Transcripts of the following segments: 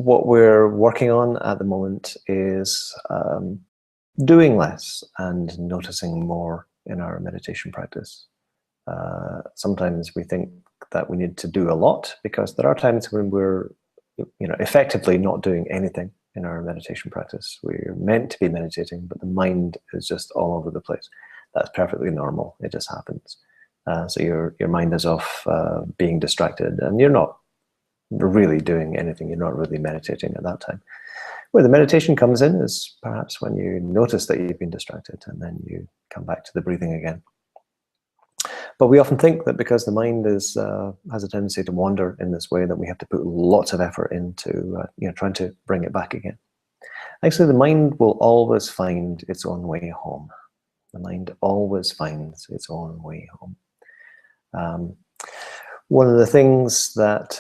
what we're working on at the moment is doing less and noticing more in our meditation practice. Sometimes we think that we need to do a lot, because there are times when we're effectively not doing anything in our meditation practice. We're meant to be meditating, but the mind is just all over the place. That's perfectly normal. It just happens. So your mind is off being distracted, and you're not really doing anything. You're not really meditating at that time. Where the meditation comes in is perhaps when you notice that you've been distracted, and then you come back to the breathing again. But we often think that because the mind has a tendency to wander in this way, that we have to put lots of effort into trying to bring it back again. Actually, the mind will always find its own way home. The mind always finds its own way home. One of the things that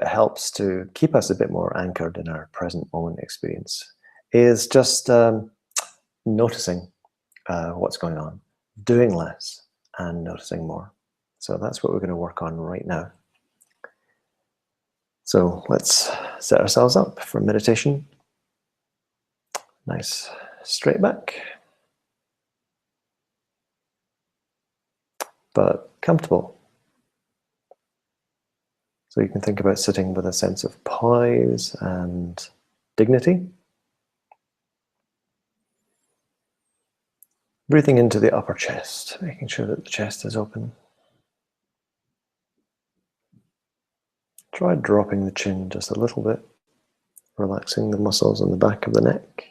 helps to keep us a bit more anchored in our present moment experience is just noticing what's going on, doing less and noticing more. So that's what we're going to work on right now. So let's set ourselves up for meditation. Nice straight back, but comfortable. So you can think about sitting with a sense of poise and dignity. Breathing into the upper chest, making sure that the chest is open. Try dropping the chin just a little bit, relaxing the muscles on the back of the neck,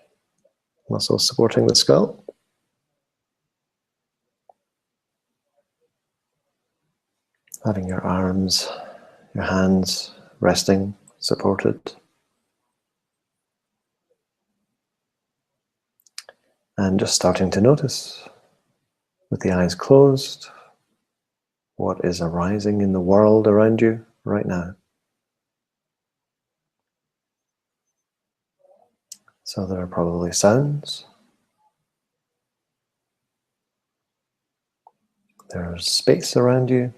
muscles supporting the skull. Having your arms, your hands resting, supported. And just starting to notice, with the eyes closed, what is arising in the world around you right now. So there are probably sounds. There's space around you.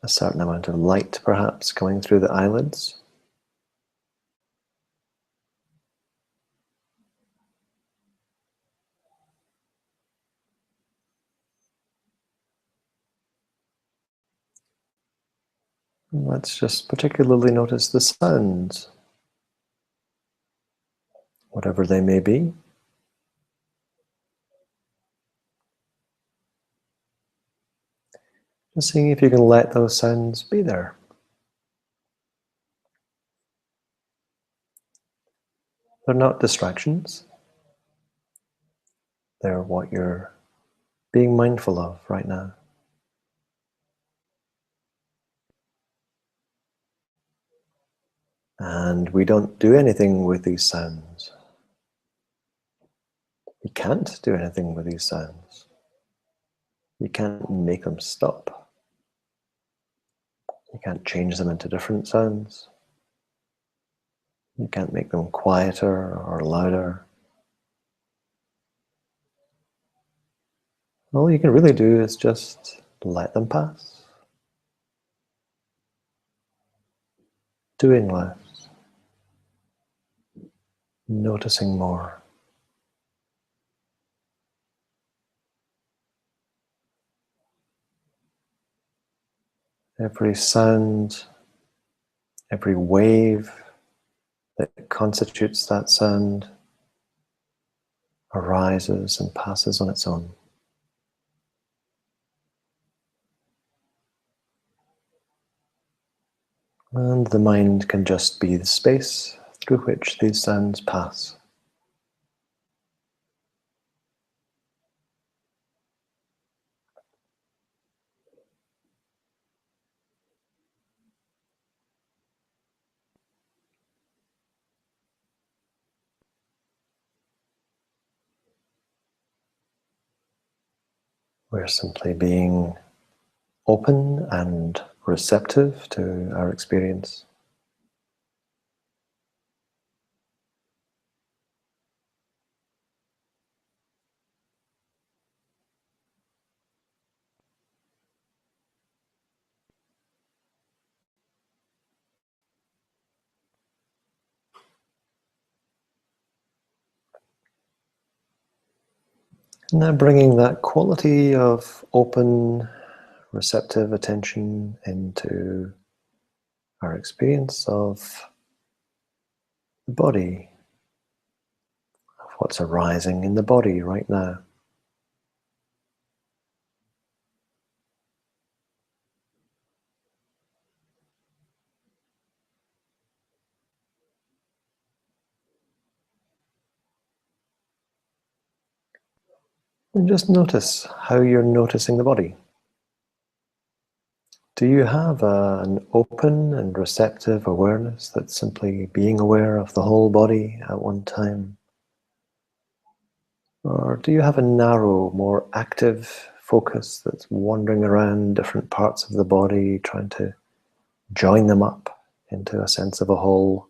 A certain amount of light perhaps coming through the eyelids. And let's just particularly notice the sounds, whatever they may be. Just seeing if you can let those sounds be there. They're not distractions. They're what you're being mindful of right now. And we don't do anything with these sounds. We can't do anything with these sounds. You can't make them stop. You can't change them into different sounds. You can't make them quieter or louder. All you can really do is just let them pass. Doing less. Noticing more. Every sound, every wave that constitutes that sound arises and passes on its own. And the mind can just be the space through which these sounds pass. We're simply being open and receptive to our experience. Now bringing that quality of open, receptive attention into our experience of the body, of what's arising in the body right now. And just notice how you're noticing the body. Do you have an open and receptive awareness that's simply being aware of the whole body at one time? Or do you have a narrow, more active focus that's wandering around different parts of the body, trying to join them up into a sense of a whole?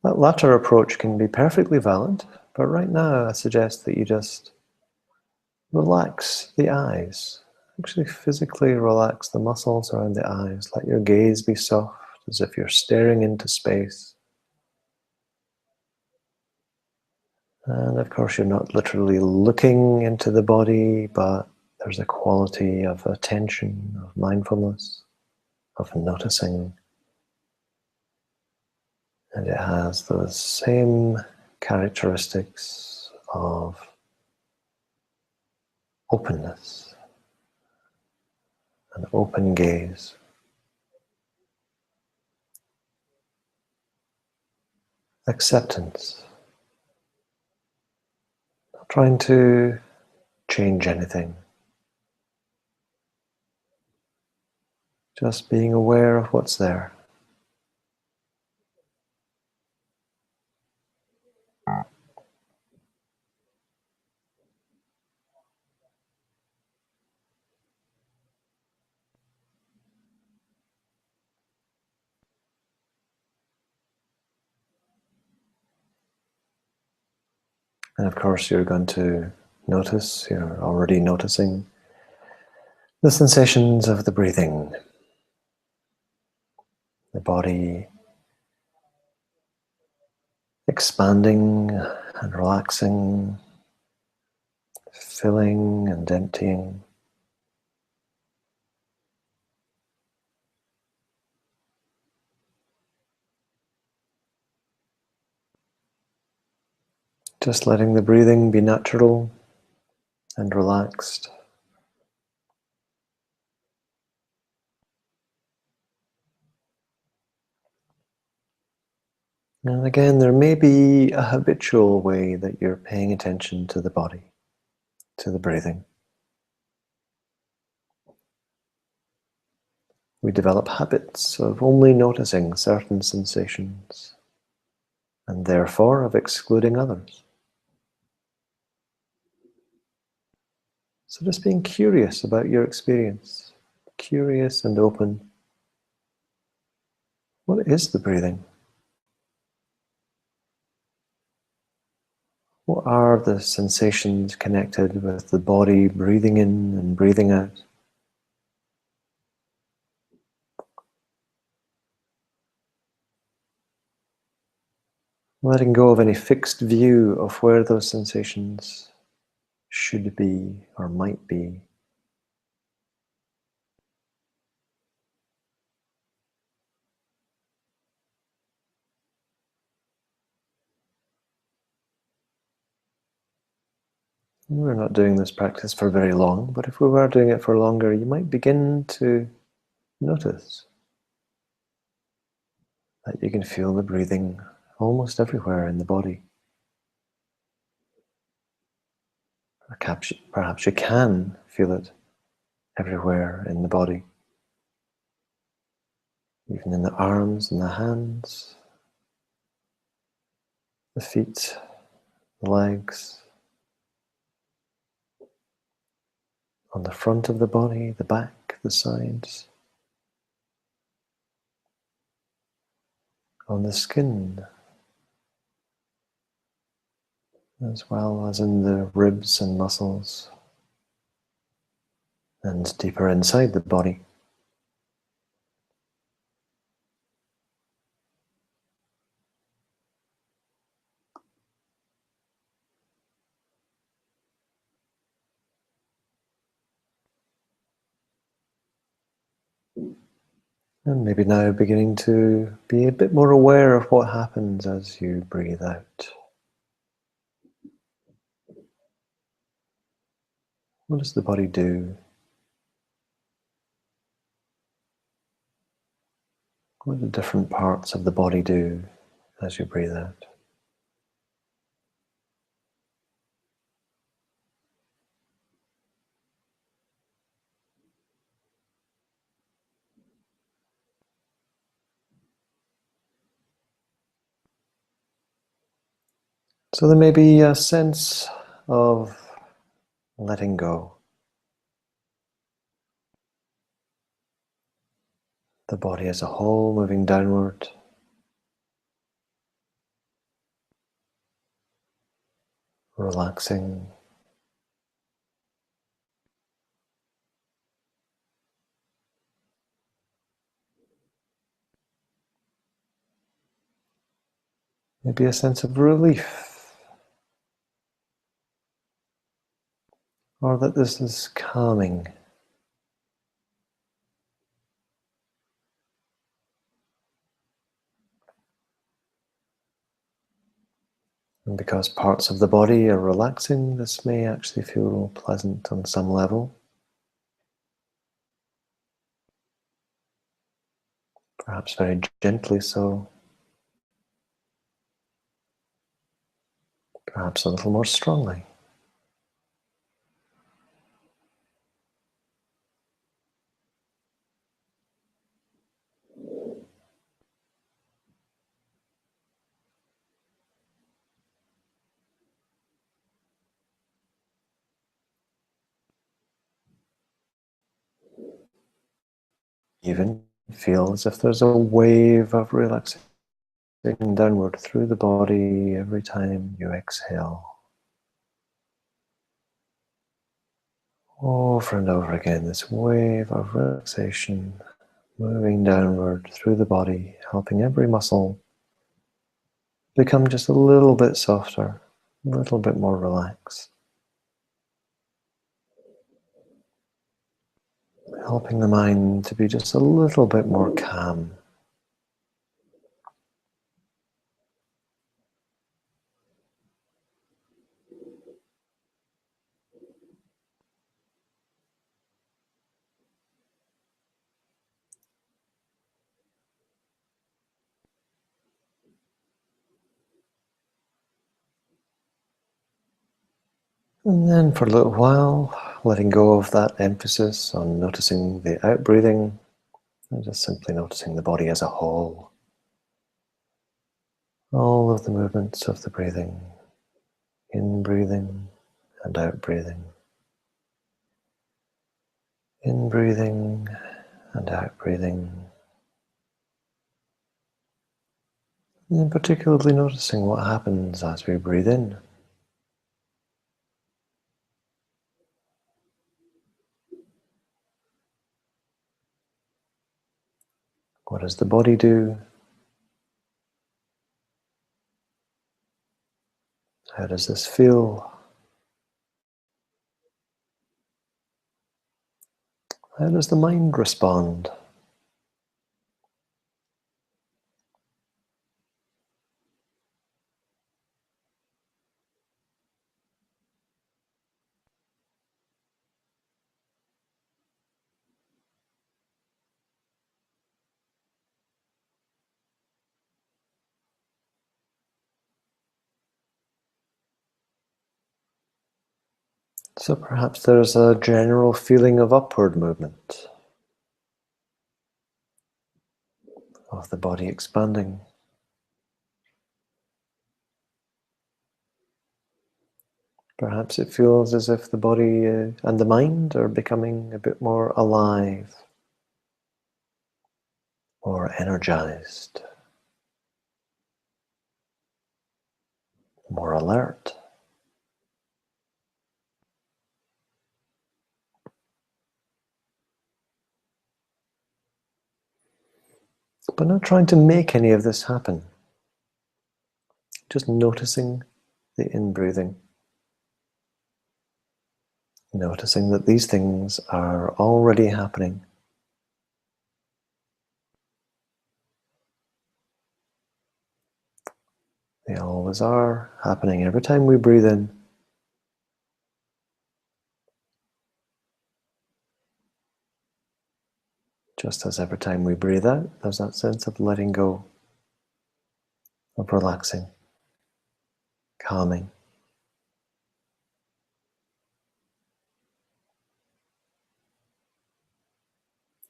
That latter approach can be perfectly valid, but right now I suggest that you just relax the eyes. Actually physically relax the muscles around the eyes. Let your gaze be soft, as if you're staring into space. And of course, you're not literally looking into the body, but there's a quality of attention, of mindfulness, of noticing. And it has those same characteristics of openness, an open gaze. Acceptance. Not trying to change anything. Just being aware of what's there. And of course, you're going to notice, you're already noticing the sensations of the breathing. The body expanding and relaxing, filling and emptying. Just letting the breathing be natural and relaxed. And again, there may be a habitual way that you're paying attention to the body, to the breathing. We develop habits of only noticing certain sensations and therefore of excluding others. So just being curious about your experience, curious and open. What is the breathing? What are the sensations connected with the body breathing in and breathing out? Letting go of any fixed view of where those sensations should be or might be. We're not doing this practice for very long, but if we were doing it for longer, you might begin to notice that you can feel the breathing almost everywhere in the body. Perhaps you can feel it everywhere in the body, even in the arms and the hands, the feet, the legs, on the front of the body, the back, the sides, on the skin, as well as in the ribs and muscles, and deeper inside the body. And maybe now beginning to be a bit more aware of what happens as you breathe out. What does the body do? What do different parts of the body do as you breathe out? So there may be a sense of letting go. The body as a whole moving downward. Relaxing. Maybe a sense of relief. Or that this is calming. And because parts of the body are relaxing, this may actually feel pleasant on some level. Perhaps very gently so. Perhaps a little more strongly. Even feel as if there's a wave of relaxation downward through the body every time you exhale. Over and over again, this wave of relaxation moving downward through the body, helping every muscle become just a little bit softer, a little bit more relaxed. Helping the mind to be just a little bit more calm. And then for a little while, letting go of that emphasis on noticing the out-breathing and just simply noticing the body as a whole. All of the movements of the breathing, in-breathing and out-breathing. In-breathing and out-breathing. And particularly noticing what happens as we breathe in. What does the body do? How does this feel? How does the mind respond? So perhaps there's a general feeling of upward movement, of the body expanding. Perhaps it feels as if the body and the mind are becoming a bit more alive or energized, more alert. But not trying to make any of this happen. Just noticing the in-breathing. Noticing that these things are already happening. They always are happening every time we breathe in. Just as every time we breathe out, there's that sense of letting go, of relaxing, calming.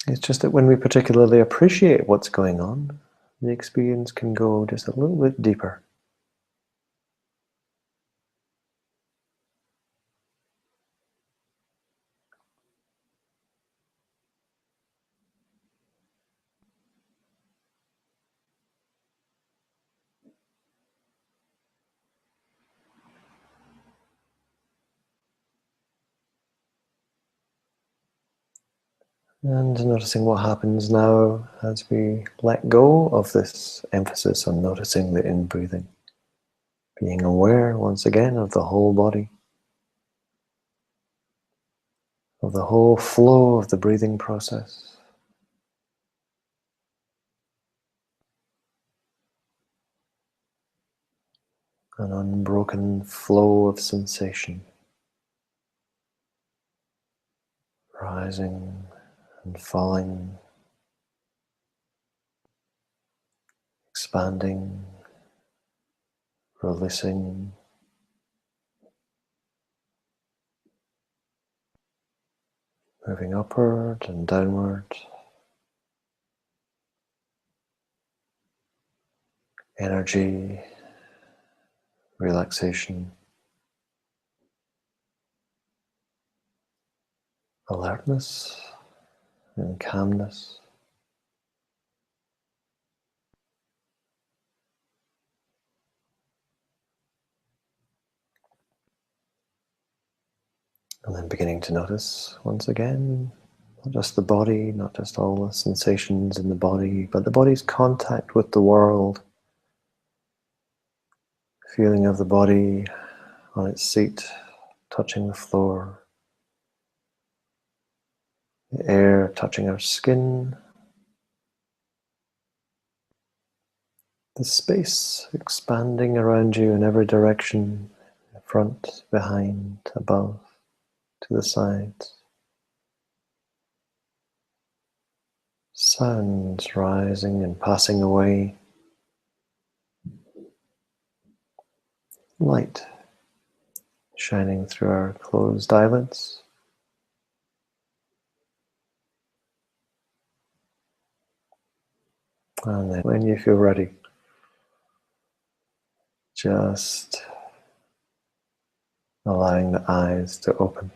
It's just that when we particularly appreciate what's going on, the experience can go just a little bit deeper. And noticing what happens now as we let go of this emphasis on noticing the in-breathing. Being aware once again of the whole body, of the whole flow of the breathing process. An unbroken flow of sensation, rising and falling, expanding, releasing, moving upward and downward. Energy, relaxation, alertness and calmness. And then beginning to notice once again, not just the body, not just all the sensations in the body, but the body's contact with the world. Feeling of the body on its seat, touching the floor. The air touching our skin. The space expanding around you in every direction, front, behind, above, to the sides. Sounds rising and passing away. Light shining through our closed eyelids. And then when you feel ready, just allowing the eyes to open.